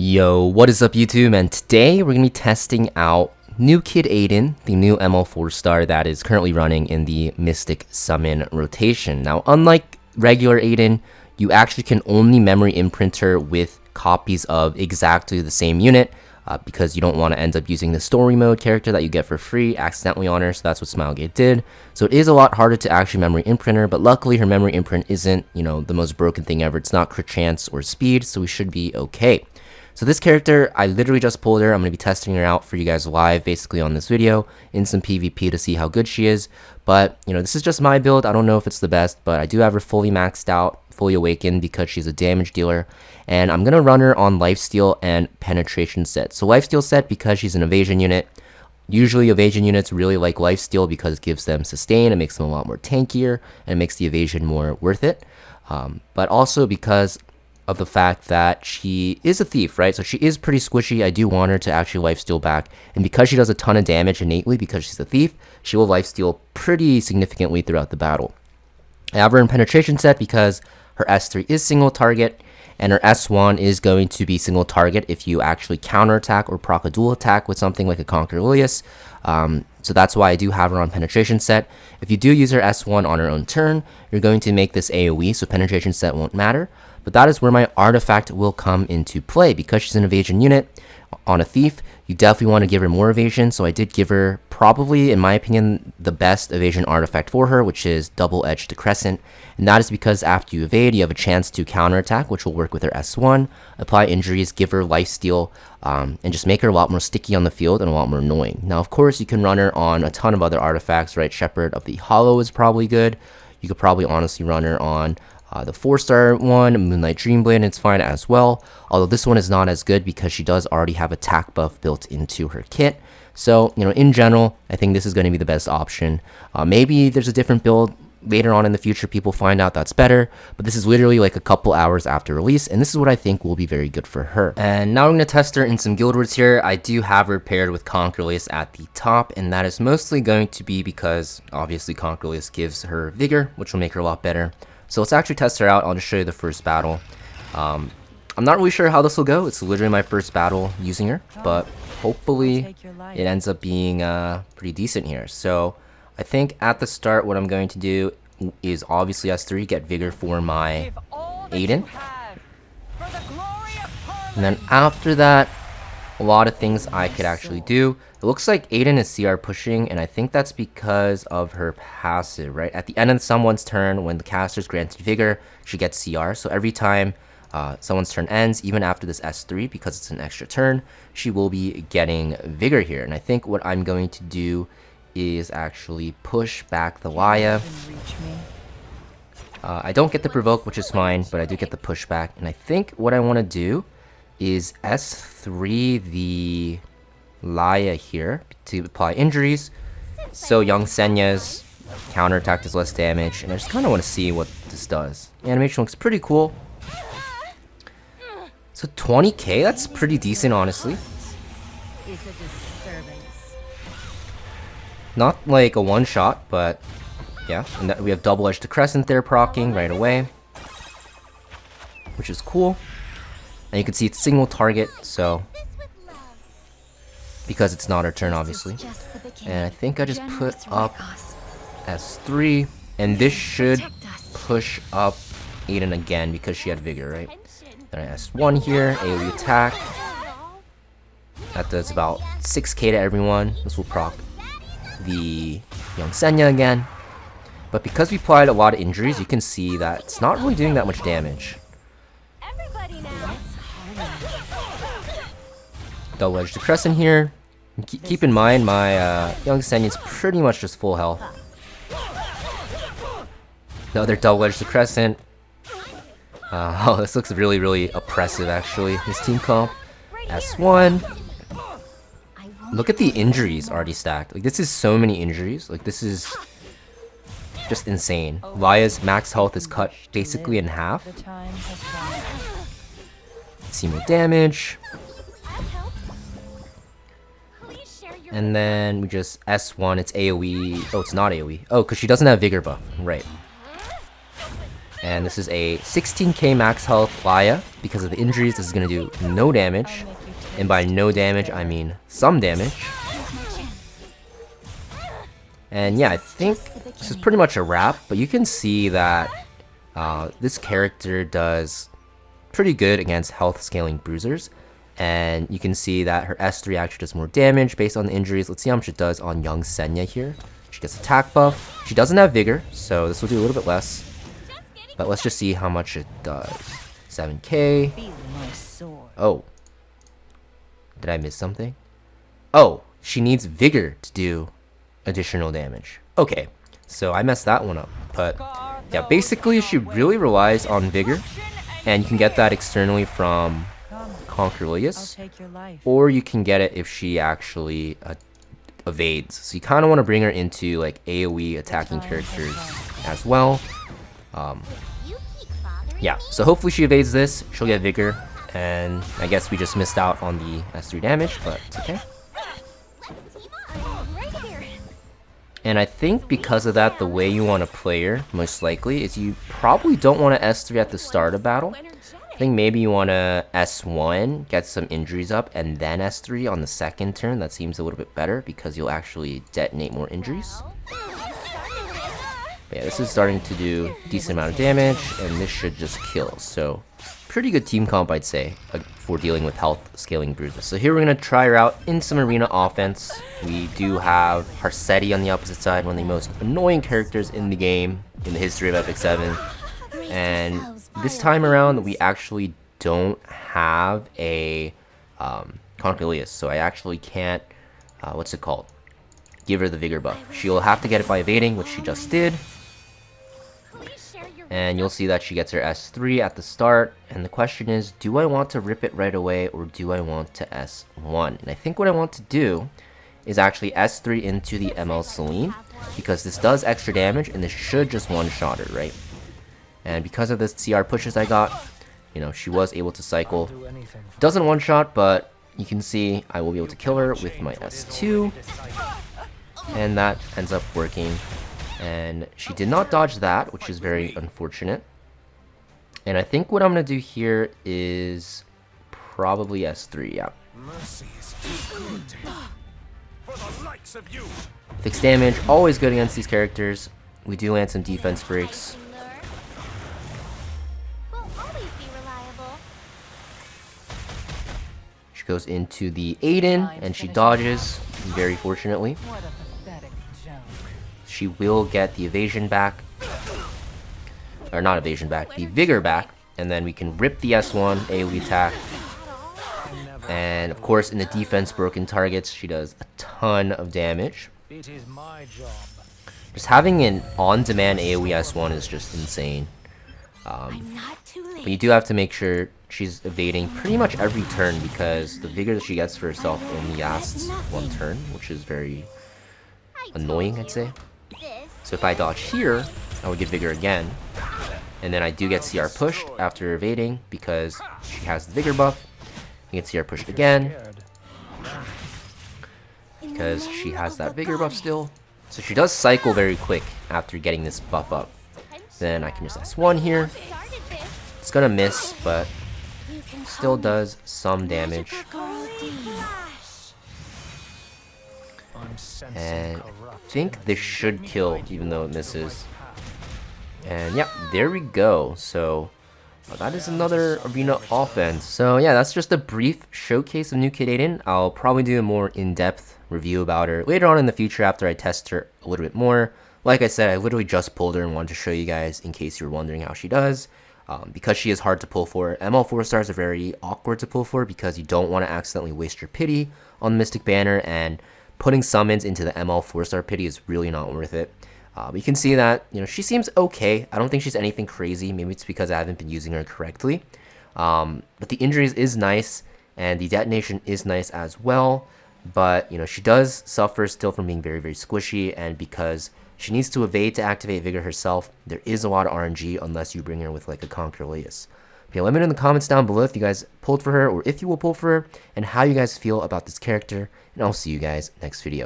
Yo, what is up YouTube? And today we're going to be testing out new kid Adin, the new ML 4-star that is currently running in the Mystic Summon rotation. Now, unlike regular Adin, you actually can only memory imprint her with copies of exactly the same unit because you don't want to end up using the story mode character that you get for free accidentally on her, so that's what Smilegate did. So it is a lot harder to actually memory imprint her, but luckily her memory imprint isn't, the most broken thing ever. It's not crit chance or speed, so we should be okay. So this character, I literally just pulled her. I'm going to be testing her out for you guys live, basically on this video, in some PvP to see how good she is. But, this is just my build. I don't know if it's the best, but I do have her fully maxed out, fully awakened, because she's a damage dealer. And I'm going to run her on lifesteal and penetration set. So lifesteal set because she's an evasion unit. Usually evasion units really like lifesteal because it gives them sustain, it makes them a lot more tankier, and it makes the evasion more worth it. But also because of the fact that she is a thief, right? So she is pretty squishy. I do want her to actually lifesteal back. And because she does a ton of damage innately because she's a thief, she will lifesteal pretty significantly throughout the battle. I have her in penetration set because her S3 is single target, and her S1 is going to be single target if you actually counterattack or proc a dual attack with something like a Conquer Lilius. So that's why I do have her on penetration set. If you do use her S1 on her own turn, you're going to make this AoE, so penetration set won't matter. But that is where my artifact will come into play. Because she's an evasion unit on a thief, you definitely want to give her more evasion. So I did give her probably, in my opinion, the best evasion artifact for her, which is Double-Edged Crescent. And that is because after you evade, you have a chance to counterattack, which will work with her S1, apply injuries, give her lifesteal, and just make her a lot more sticky on the field and a lot more annoying. Now, of course, you can run her on a ton of other artifacts, right? Shepherd of the Hollow is probably good. You could probably honestly run her on the 4-star one, Moonlight Dreamblade, it's fine as well. Although this one is not as good because she does already have attack buff built into her kit. So, in general, I think this is going to be the best option. Maybe there's a different build later on in the future, people find out that's better, but this is literally like a couple hours after release, and this is what I think will be very good for her. And now I'm going to test her in some guild words here. I do have her paired with Conquer Lilius at the top, and that is mostly going to be because obviously Conquer Lilius gives her vigor, which will make her a lot better. So let's actually test her out. I'll just show you the first battle. I'm not really sure how this will go. It's literally my first battle using her, but hopefully it ends up being pretty decent here. So I think at the start what I'm going to do is obviously S3, get vigor for my Adin. And then after that, a lot of things I could actually do. It looks like Adin is CR pushing, and I think that's because of her passive, right? At the end of someone's turn, when the caster is granted vigor, she gets CR. So every time someone's turn ends, even after this S3, because it's an extra turn, she will be getting vigor here. And I think what I'm going to do is actually push back the Laya. I don't get the provoke, which is fine, but I do get the pushback. And I think what I want to do is S3 the Laya here to apply injuries. So Young Senya's counterattack does less damage, and I just kind of want to see what this does. The animation looks pretty cool. So 20k, that's pretty decent, honestly. Not like a one-shot, but yeah. And that we have Double-Edged Crescent there proccing right away, which is cool. And you can see it's single target, so because it's not her turn, obviously. And I think I just put up S3, and this should push up Adin again because she had vigor, right? Then I S1 here, AoE attack. That does about 6k to everyone. This will proc the Young Senya again. But because we applied a lot of injuries, you can see that it's not really doing that much damage. Double-Edged Crescent here. Keep in mind, my Young Senya is pretty much just full health. Another Double-Edged Crescent. Oh, this looks really, really oppressive, actually. This team comp. S1. Look at the injuries already stacked. Like, this is so many injuries. Like, this is just insane. Laya's max health is cut basically in half. Let's see more damage. And then we just S1, it's AoE. Oh, it's not AoE. Oh, because she doesn't have vigor buff. Right. And this is a 16k max health Laya. Because of the injuries, this is going to do no damage. And by no damage, I mean some damage. And yeah, I think this is pretty much a wrap. But you can see that this character does pretty good against health scaling bruisers. And you can see that her S3 actually does more damage based on the injuries. Let's see how much it does on young Senya here. She gets attack buff. She doesn't have vigor, so this will do a little bit less. But let's just see how much it does. 7k. Oh. Did I miss something? Oh, she needs vigor to do additional damage. Okay, so I messed that one up. But yeah, basically she really relies on vigor. And you can get that externally from Concurlius. Or you can get it if she actually evades. So you kind of want to bring her into like AoE attacking characters as well. Yeah, so hopefully she evades this, she'll get vigor, and I guess we just missed out on the S3 damage, but it's okay. And I think because of that, the way you want to play her, most likely, is you probably don't want to S3 at the start of battle. I think maybe you want to S1, get some injuries up, and then S3 on the second turn. That seems a little bit better because you'll actually detonate more injuries. But yeah, this is starting to do a decent amount of damage, and this should just kill. So, pretty good team comp, I'd say, for dealing with health scaling bruises. So here we're going to try her out in some arena offense. We do have Harsetti on the opposite side, one of the most annoying characters in the game, in the history of Epic 7. And this time around, we actually don't have a Concurlius, so I actually can't, what's it called? Give her the vigor buff. She'll have to get it by evading, which she just did. And you'll see that she gets her S3 at the start. And the question is, do I want to rip it right away or do I want to S1? And I think what I want to do is actually S3 into the ML Celine, because this does extra damage and this should just one-shot her, right? And because of the CR pushes I got, you know, she was able to cycle. Doesn't one-shot, but you can see I will be able to kill her with my S2. And that ends up working. And she did not dodge that, which is very unfortunate. And I think what I'm going to do here is probably S3, yeah. Fixed damage, always good against these characters. We do land some defense breaks. She goes into the Adin, and she dodges, very fortunately. She will get the evasion back. Or not evasion back, the vigor back. And then we can rip the S1 AoE attack. And of course, in the defense broken targets, she does a ton of damage. Just having an on-demand AoE S1 is just insane. But you do have to make sure she's evading pretty much every turn, because the vigor that she gets for herself only lasts one turn, which is very annoying, I'd say. So if I dodge here, I would get vigor again. And then I do get CR pushed after evading because she has the vigor buff. I get CR pushed again because she has that vigor buff still. So she does cycle very quick after getting this buff up. Then I can just S1 here. It's gonna miss, but still does some damage. And I think this should kill, even though it misses. And yeah, there we go. So that is another arena offense. So yeah, that's just a brief showcase of new Kid Adin. I'll probably do a more in-depth review about her later on in the future after I test her a little bit more. Like I said, I literally just pulled her and wanted to show you guys in case you were wondering how she does. Because she is hard to pull for. ML 4 stars are very awkward to pull for because you don't want to accidentally waste your pity on the Mystic Banner, and putting summons into the ML 4-star pity is really not worth it. But you can see that, you know, she seems okay. I don't think she's anything crazy. Maybe it's because I haven't been using her correctly. But the injuries is nice, and the detonation is nice as well. But, you know, she does suffer still from being very, very squishy, and because she needs to evade to activate Vigor herself, there is a lot of RNG unless you bring her with like a Concurlius. Okay, let me know in the comments down below if you guys pulled for her or if you will pull for her, and how you guys feel about this character, and I'll see you guys next video.